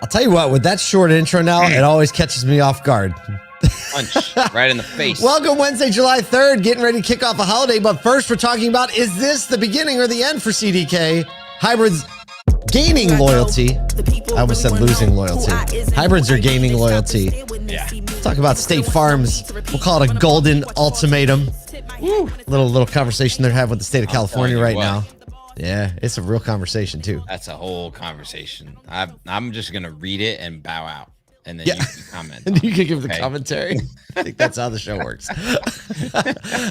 I'll tell you what, with that short intro now, it always catches me off guard. Punch right in the face. Welcome Wednesday, July 3rd, getting ready to kick off a holiday. But first we're talking about, is this the beginning or the end for CDK? Hybrids gaining loyalty. I almost said losing loyalty. Hybrids are gaining loyalty. Yeah. Talk about State Farm's, we'll call it a golden ultimatum. Little conversation they're having with the state of California right now. Yeah, it's a real conversation too. That's a whole conversation. I'm just gonna read it and bow out, and then you can comment. And you can give the commentary. I think that's how the show works.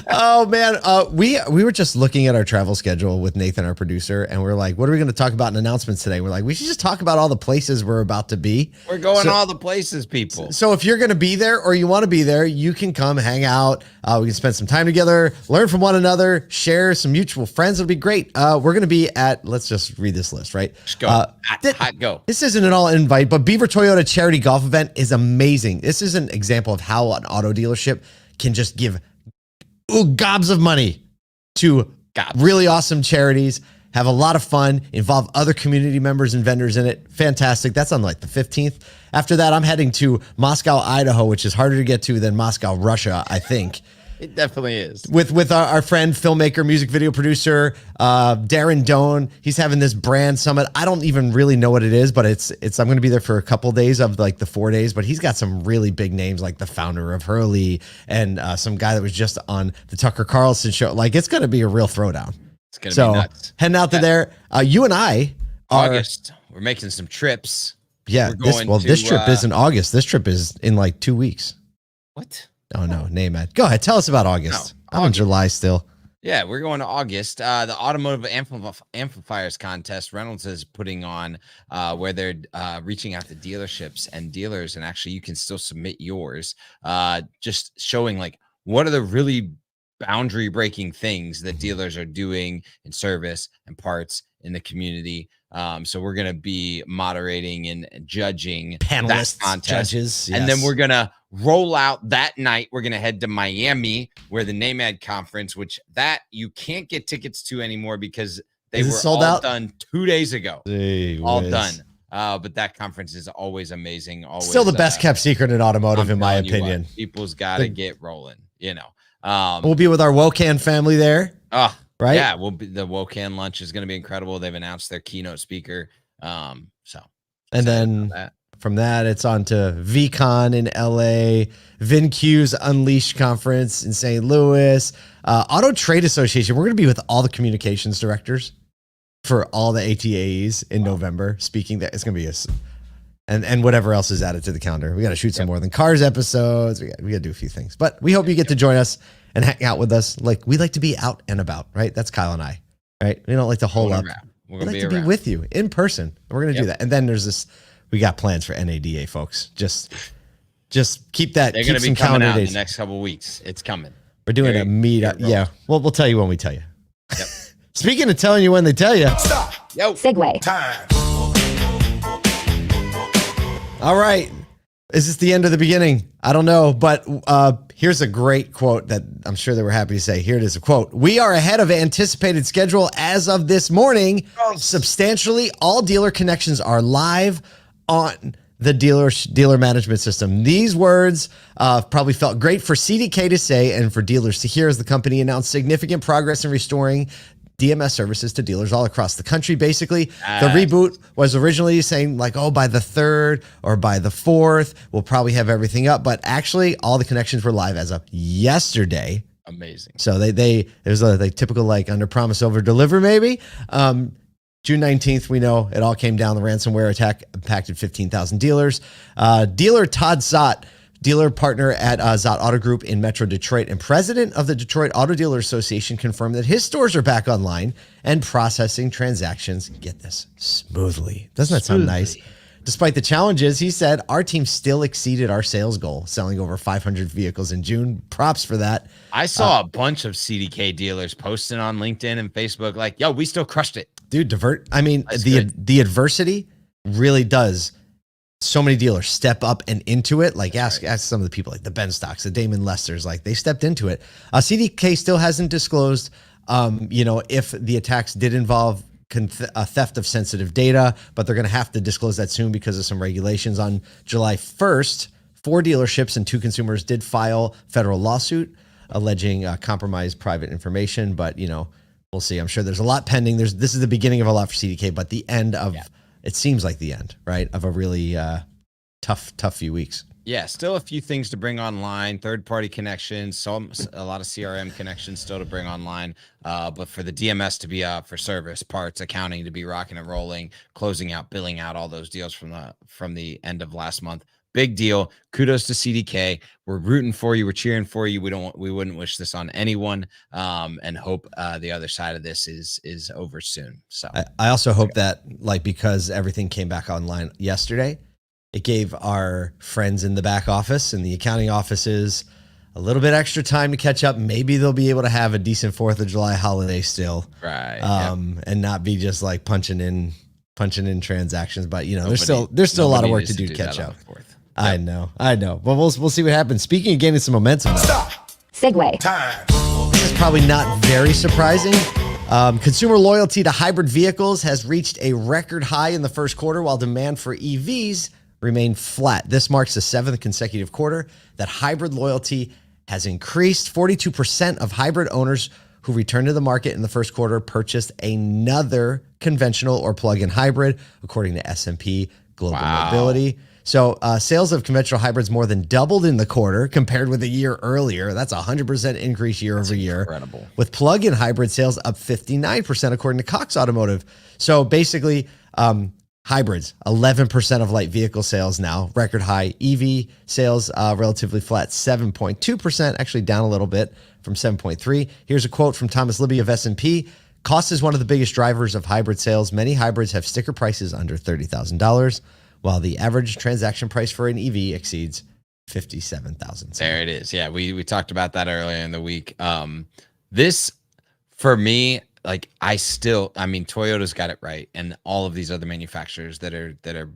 Oh man, we were just looking at our travel schedule with Nathan, our producer, and we're like, what are we going to talk about in announcements today? We're like, we should just talk about all the places we're about to be. We're going all the places, people. So if you're going to be there or you want to be there, you can come hang out. We can spend some time together, learn from one another, share some mutual friends. It'll be great. We're going to be at, let's just read this list, right? Just go. Go. This isn't an all invite, but Beaver Toyota charity golf event is amazing. This is an example of how an auto dealership can just give gobs of money to really awesome charities, have a lot of fun, involve other community members and vendors in it. Fantastic. That's on like the 15th. After that, I'm heading to Moscow, Idaho, which is harder to get to than Moscow, Russia, I think. It definitely is. With our friend, filmmaker, music video producer, Darren Doan. He's having this brand summit. I don't even really know what it is, but it's I'm going to be there for a couple days of like the 4 days, but he's got some really big names like the founder of Hurley and some guy that was just on the Tucker Carlson show. Like it's going to be a real throwdown. It's going to be nuts. Heading out to there. You and I are... August. We're making some trips. Yeah. This trip isn't August. This trip is in like 2 weeks. What? Oh, no, Namath. Go ahead. Tell us about August. I'm in July still. Yeah, we're going to August. The Automotive Amplifiers Contest, Reynolds is putting on where they're reaching out to dealerships and dealers, and actually you can still submit yours, just showing like what are the really boundary-breaking things that dealers are doing in service and parts in the community. So we're going to be moderating and judging panelists, that contest. Judges, and then we're going to roll out that night. We're going to head to Miami, where the NAMAD conference, which that you can't get tickets to anymore because they were sold all out? done 2 days ago. All done. But that conference is always amazing. Always still the best kept secret in automotive, in my opinion. People's got to get rolling, you know. We'll be with our Wokan family there. Right? Yeah, the Wokan lunch is going to be incredible. They've announced their keynote speaker. And then from that, it's on to VCon in LA, VinQ's Unleashed conference in St. Louis, Auto Trade Association. We're going to be with all the communications directors for all the ATAs in November. Speaking that it's going to be and whatever else is added to the calendar. We got to shoot some more than cars episodes. We got to do a few things, but we hope you get to join us and hang out with us. Like we like to be out and about, right? That's Kyle and I, right? We don't like to hole up. We like to be with you in person. We're going to do that. And then there's this, we got plans for NADA, folks. Just keep that. They're going to be coming out in the next couple of weeks. It's coming. We're doing a meetup. Yeah. Well, we'll tell you when we tell you. Yep. Speaking of telling you when they tell you. Stop. Yo. Segue. Time. All right. Is this the end of the beginning? I don't know, but here's a great quote that I'm sure they were happy to say. Here it is, a quote. "We are ahead of anticipated schedule as of this morning. Substantially, all dealer connections are live on the dealer management system." These words probably felt great for CDK to say and for dealers to hear as the company announced significant progress in restoring DMS services to dealers all across the country. Basically, the reboot was originally saying like, oh, by the 3rd or by the 4th, we'll probably have everything up. But actually, all the connections were live as of yesterday. Amazing. So it was a typical like under promise over deliver maybe. June 19th, we know it all came down. The ransomware attack impacted 15,000 dealers. Dealer Todd Szott, dealer partner at Szott Auto Group in Metro Detroit and president of the Detroit Auto Dealer Association, confirmed that his stores are back online and processing transactions, get this, smoothly. Doesn't that sound nice? Despite the challenges, he said, our team still exceeded our sales goal, selling over 500 vehicles in June. Props for that. I saw a bunch of CDK dealers posting on LinkedIn and Facebook like, yo, we still crushed it. Dude, the adversity really does. So many dealers step up and into it. Like ask some of the people like the Ben Stocks, the Damon Lesters, like they stepped into it. CDK still hasn't disclosed, if the attacks did involve theft of sensitive data, but they're going to have to disclose that soon because of some regulations. On July 1st, 4 dealerships and 2 consumers did file federal lawsuit alleging compromised private information, but we'll see. I'm sure there's a lot pending. This is the beginning of a lot for CDK, but the end of it seems like the end, right, of a really tough few weeks. Yeah, still a few things to bring online, third-party connections, a lot of CRM connections still to bring online, but for the DMS to be for service, parts, accounting to be rocking and rolling, closing out, billing out all those deals from the end of last month. Big deal. Kudos to CDK. We're rooting for you. We're cheering for you. We wouldn't wish this on anyone, and hope the other side of this is over soon. So I also hope that, like, because everything came back online yesterday, it gave our friends in the back office and the accounting offices a little bit extra time to catch up. Maybe they'll be able to have a decent 4th of July holiday still, right? And not be just like punching in transactions. But there's still a lot of work to do to catch up. Yep. I know, but we'll see what happens. Speaking of gaining some momentum, Segue Time. this is probably not very surprising. Consumer loyalty to hybrid vehicles has reached a record high in the first quarter, while demand for EVs remained flat. This marks the 7th consecutive quarter that hybrid loyalty has increased. 42% of hybrid owners who returned to the market in the first quarter purchased another conventional or plug-in hybrid, according to S&P Global Mobility. So sales of conventional hybrids more than doubled in the quarter compared with a year earlier. That's a 100% increase year over year. Incredible. With plug-in hybrid sales up 59%, according to Cox Automotive. So basically, hybrids, 11% of light vehicle sales now, record high. EV sales relatively flat, 7.2%, actually down a little bit from 7.3. Here's a quote from Thomas Libby of S&P. Cost is one of the biggest drivers of hybrid sales. Many hybrids have sticker prices under $30,000, while the average transaction price for an EV exceeds $57,000. There it is. Yeah, we talked about that earlier in the week. This, for me, like Toyota's got it right, and all of these other manufacturers that are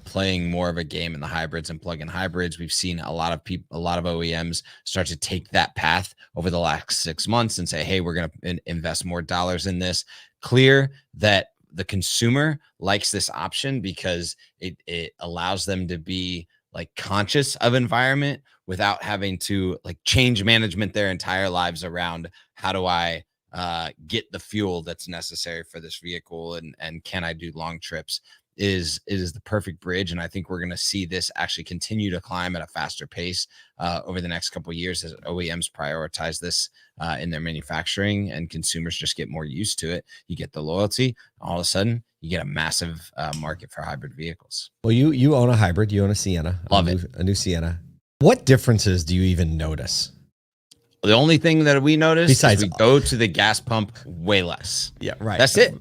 playing more of a game in the hybrids and plug-in hybrids. We've seen a lot of OEMs start to take that path over the last 6 months and say, hey, we're going to invest more dollars in this. Clear that the consumer likes this option because it allows them to be like conscious of environment without having to like change management their entire lives around how do I get the fuel that's necessary for this vehicle and can I do long trips is the perfect bridge. And I think we're going to see this actually continue to climb at a faster pace over the next couple of years as OEMs prioritize this in their manufacturing and consumers just get more used to it. You get the loyalty, all of a sudden you get a massive market for hybrid vehicles. Well, you own a hybrid, you own a Sienna. Love it. A new Sienna. What differences do you even notice? The only thing that we notice Besides, is we go to the gas pump way less. Yeah, right. That's it.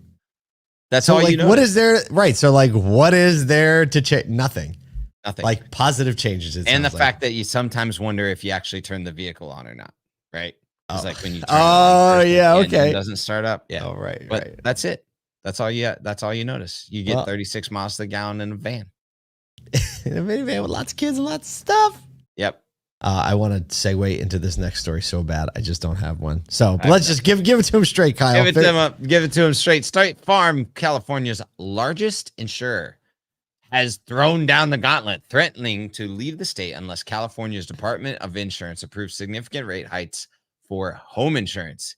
That's so all like, you know. what is there? Right. So like, what is there to change? Nothing. Nothing. Like positive changes. And the fact that you sometimes wonder if you actually turn the vehicle on or not. Right. It's like when you turn it doesn't start up. Yeah. Oh, right. But right. that's it. That's all you notice. You get 36 miles to the gallon in a van. In a minivan with lots of kids and lots of stuff. Yep. I want to segue into this next story so bad. I just don't have one. So let's just give it to him straight, Kyle. Give it to him straight. State Farm, California's largest insurer, has thrown down the gauntlet, threatening to leave the state unless California's Department of Insurance approves significant rate hikes for home insurance.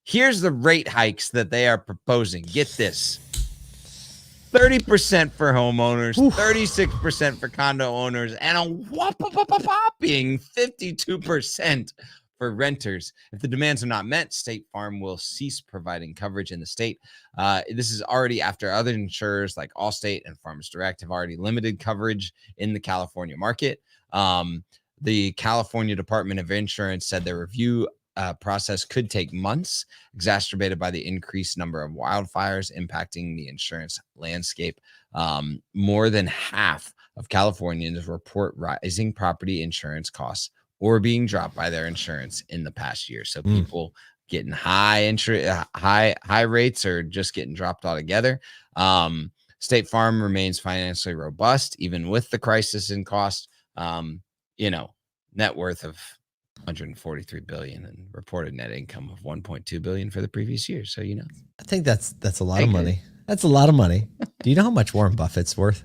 Here's the rate hikes that they are proposing. Get this. 30% for homeowners, 36% for condo owners, and a whopping 52% for renters. If the demands are not met, State Farm will cease providing coverage in the state. This is already after other insurers like Allstate and Farmers Direct have already limited coverage in the California market. The California Department of Insurance said their review process could take months, exacerbated by the increased number of wildfires impacting the insurance landscape. More than half of Californians report rising property insurance costs or being dropped by their insurance in the past year. So people getting high rates or just getting dropped altogether. State Farm remains financially robust, even with the crisis in cost. Net worth of 143 billion and reported net income of 1.2 billion for the previous year. So, you know, I think that's a lot of money. That's a lot of money. Do you know how much Warren Buffett's worth?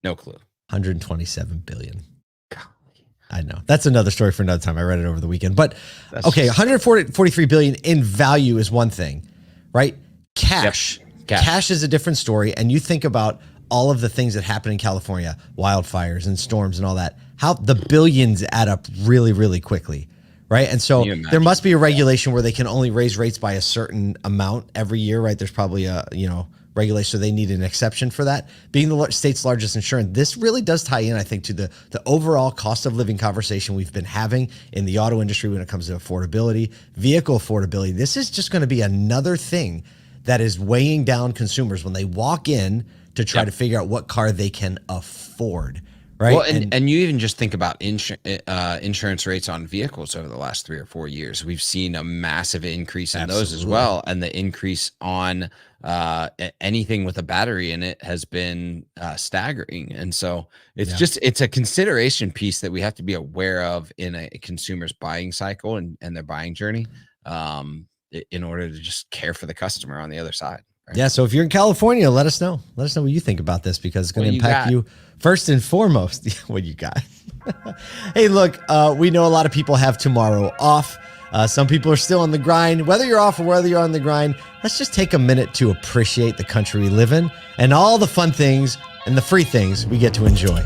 No clue. 127 billion. Golly. I know. That's another story for another time. I read it over the weekend. But That's okay, just- 143 billion in value is one thing, right? Cash. Yep. Cash is a different story. And you think about all of the things that happen in California, wildfires and storms and all that, how the billions add up really, really quickly, right? And so there must be a regulation where they can only raise rates by a certain amount every year, right? There's probably a, regulation, so they need an exception for that. Being the state's largest insurer, this really does tie in, I think, to the overall cost of living conversation we've been having in the auto industry when it comes to affordability, vehicle affordability. This is just going to be another thing that is weighing down consumers when they walk in to try to figure out what car they can afford, right? Well, and you even just think about insurance rates on vehicles over the last 3 or 4 years. We've seen a massive increase in those as well. And the increase on anything with a battery in it has been staggering. And so it's a consideration piece that we have to be aware of in a consumer's buying cycle and their buying journey in order to just care for the customer on the other side. Right? Yeah. So if you're in California, let us know. Let us know what you think about this, because it's going to impact you first and foremost. What you got? Hey, look, we know a lot of people have tomorrow off. Some people are still on the grind. Whether you're off or whether you're on the grind, let's just take a minute to appreciate the country we live in and all the fun things and the free things we get to enjoy.